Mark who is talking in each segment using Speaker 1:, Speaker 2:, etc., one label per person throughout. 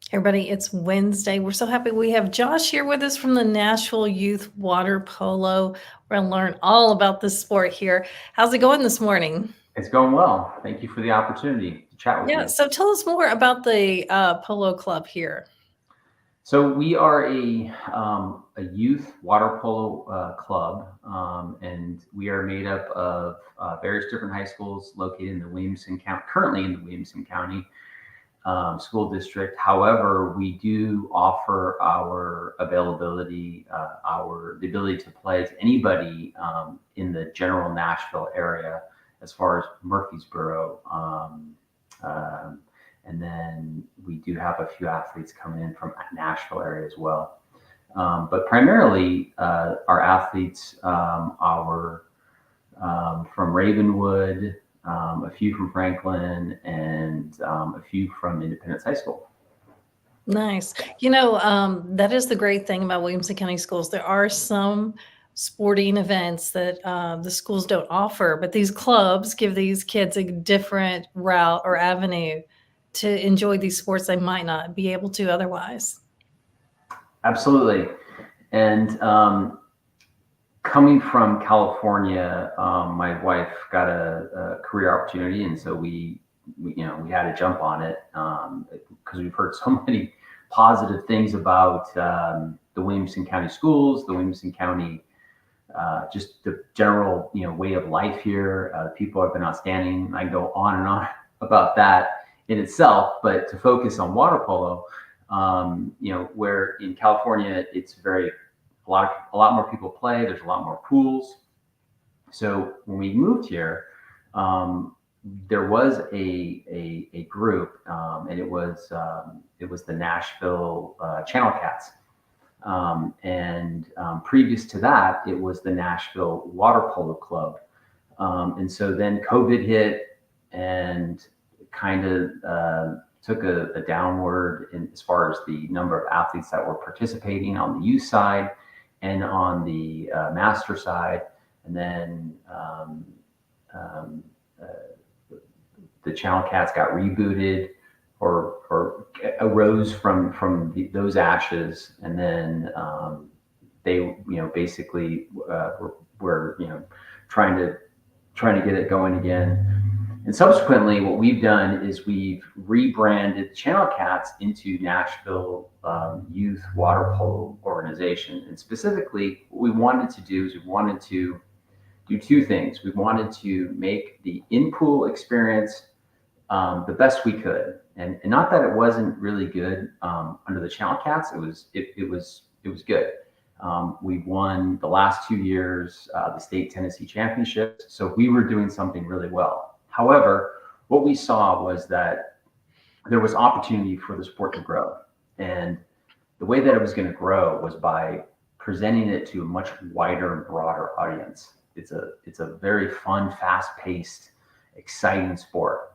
Speaker 1: Everybody, it's Wednesday. We're so happy we have Josh here with us from the Nashville Youth Water Polo. We're going to learn all about this sport here. How's it going this morning?
Speaker 2: It's going well. Thank you for the opportunity to chat with
Speaker 1: Yeah,
Speaker 2: you.
Speaker 1: so tell us more about the polo club here.
Speaker 2: So we are a youth water polo club, and we are made up of various different high schools located in the Williamson County, currently in the Williamson County school district. However, we do offer our availability, the ability to play to anybody in the general Nashville area, as far as Murfreesboro. Um, and then we do have a few athletes coming in from Nashville area as well. But primarily, our athletes are from Ravenwood, a few from Franklin, and a few from Independence High School.
Speaker 1: Nice. That is the great thing about Williamson County Schools. There are some sporting events that the schools don't offer, but these clubs give these kids a different route or avenue to enjoy these sports they might not be able to otherwise.
Speaker 2: Absolutely. And coming from California, my wife got a career opportunity, and so we had to jump on it because we've heard so many positive things about the Williamson County schools, the Williamson County, just the general way of life here. The people have been outstanding. I can go on and on about that in itself, but to focus on water polo, where in California it's a lot more people play. There's a lot more pools. So when we moved here, there was a group, and it was the Nashville Channel Cats, and previous to that, it was the Nashville Water Polo Club, and so then COVID hit and kind of took a downward as far as the number of athletes that were participating on the youth side and on the master side, and then the Channel Cats got rebooted or arose from those ashes, and then they basically were trying to get it going again. And subsequently, what we've done is we've rebranded Channel Cats into Nashville Youth Water Polo Organization. And specifically, what we wanted to do is we wanted to do two things. We wanted to make the in-pool experience the best we could, and not that it wasn't really good under the Channel Cats. It was good. We won the last 2 years the state Tennessee championships, so we were doing something really well. However, what we saw was that there was opportunity for the sport to grow, and the way that it was going to grow was by presenting it to a much wider and broader audience. It's a very fun, fast-paced, exciting sport.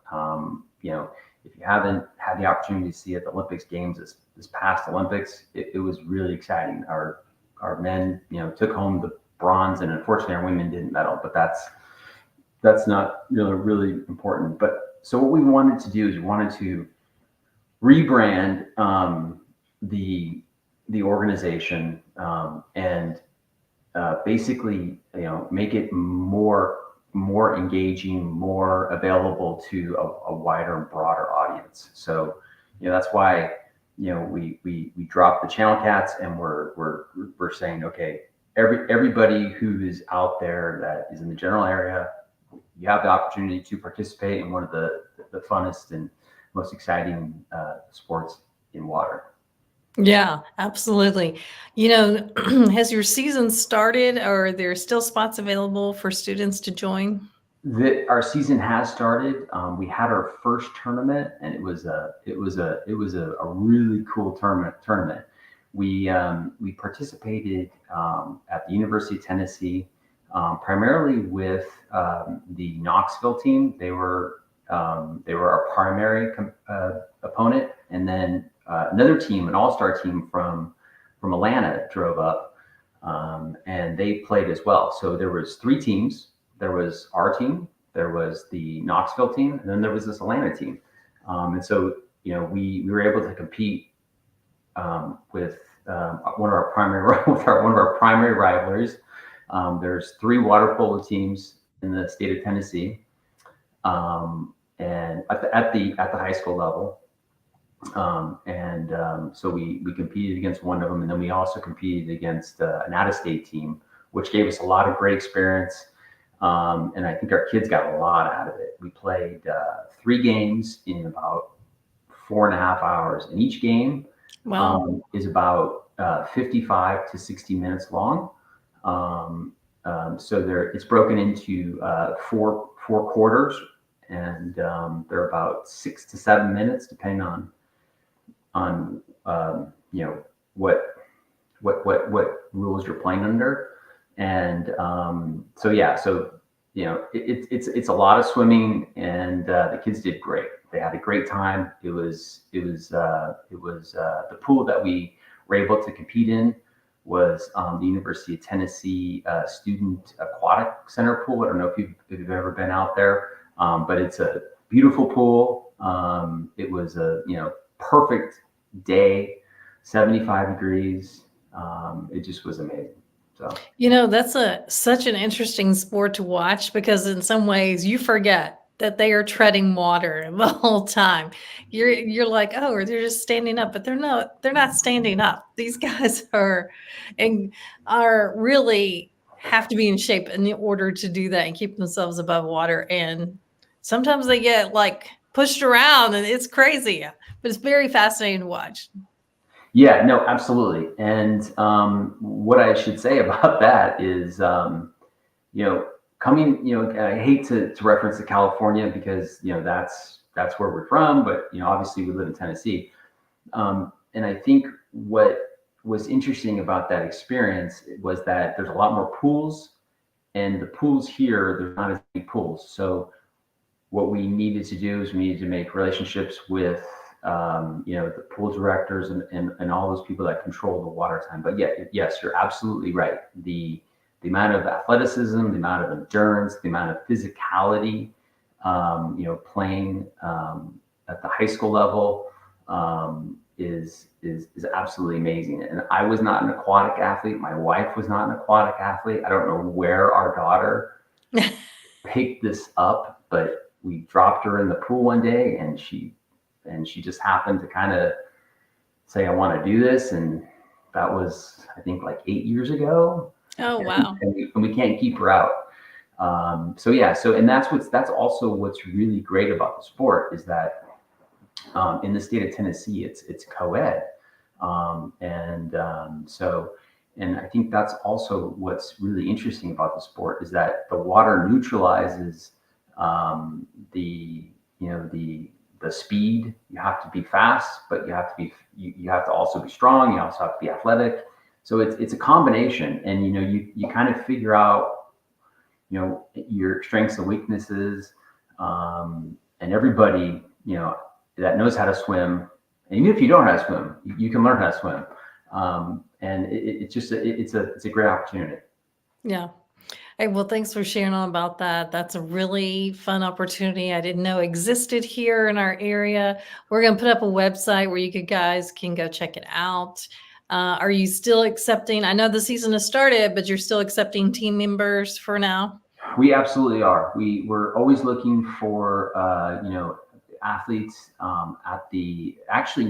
Speaker 2: If you haven't had the opportunity to see it at the Olympics games this past Olympics, it was really exciting. Our men, took home the bronze, and unfortunately, our women didn't medal. But that's not really important. But so what we wanted to do is we wanted to rebrand the organization, and basically make it more engaging, more available to a wider and broader audience. So that's why we dropped the Channel Cats, and we're saying, okay, everybody who is out there that is in the general area, you have the opportunity to participate in one of the funnest and most exciting sports in water.
Speaker 1: Yeah, absolutely. Has your season started, or are there still spots available for students to join?
Speaker 2: Our season has started. We had our first tournament, and it was a really cool tournament. We participated at the University of Tennessee, primarily with the Knoxville team. They were our primary opponent, and then another team, an all-star team from Atlanta, drove up, and they played as well. So there was three teams. There was our team, there was the Knoxville team, and then there was this Atlanta team. And so we were able to compete with one of our primary one of our primary rivalries. There's 3 water polo teams in the state of Tennessee, and at the high school level. So we competed against one of them, and then we also competed against an out-of-state team, which gave us a lot of great experience. And I think our kids got a lot out of it. We played 3 games in about 4.5 hours, and each game
Speaker 1: Wow.
Speaker 2: is about 55 to 60 minutes long. So it's broken into four quarters, and they're about 6 to 7 minutes, depending on you know what rules you're playing under. And so yeah, so it's a lot of swimming, and the kids did great. They had a great time. It was the pool that we were able to compete in was the University of Tennessee Student Aquatic Center pool. I don't know if you've ever been out there, but it's a beautiful pool. It was a perfect day, 75 degrees. It just was amazing. So
Speaker 1: That's such an interesting sport to watch because in some ways you forget that they are treading water the whole time. You're like, oh, they're just standing up, but they're not standing up. These guys and are really have to be in shape in order to do that and keep themselves above water. And sometimes they get like pushed around and it's crazy, but it's very fascinating to watch.
Speaker 2: yeah, no, absolutely. And what I should say about that is, coming, I hate to reference to California because that's where we're from, but obviously we live in Tennessee. And I think what was interesting about that experience was that there's a lot more pools, and the pools here, there's not as many pools. So what we needed to do is we needed to make relationships with the pool directors and all those people that control the water time. But yeah, yes, you're absolutely right. The amount of athleticism, the amount of endurance, the amount of physicality, playing at the high school level is absolutely amazing. And I was not an aquatic athlete. My wife was not an aquatic athlete. I don't know where our daughter picked this up, but we dropped her in the pool one day, and she just happened to kind of say, I want to do this. And that was, I think, like 8 years ago.
Speaker 1: Oh, wow.
Speaker 2: And we can't keep her out. So yeah, and that's also what's really great about the sport is that in the state of Tennessee, it's co-ed. And I think that's also what's really interesting about the sport is that the water neutralizes the speed. You have to be fast, but you have to also be strong. You also have to be athletic. So it's a combination, and you kind of figure out your strengths and weaknesses, and everybody that knows how to swim, and even if you don't know how to swim, you can learn how to swim. And it's a great opportunity.
Speaker 1: Yeah. Hey, well, thanks for sharing all about that. That's a really fun opportunity I didn't know existed here in our area. We're going to put up a website where guys can go check it out. Are you still accepting? I know the season has started, but you're still accepting team members for now?
Speaker 2: We absolutely are. We're always looking for athletes actually,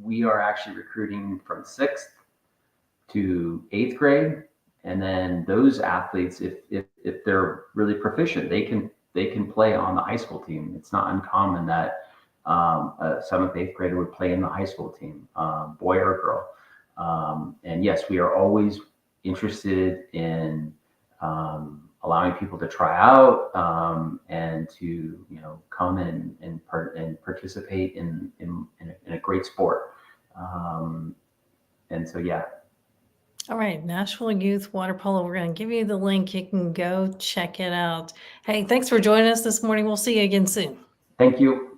Speaker 2: we are actually recruiting from 6th to 8th grade. And then those athletes, if they're really proficient, they can play on the high school team. It's not uncommon that a 7th, 8th grader would play in the high school team, boy or girl. And yes, we are always interested in allowing people to try out and to come and participate in a great sport. And so yeah.
Speaker 1: All right, Nashville Youth Water Polo. We're going to give you the link. You can go check it out. Hey, thanks for joining us this morning. We'll see you again soon.
Speaker 2: Thank you.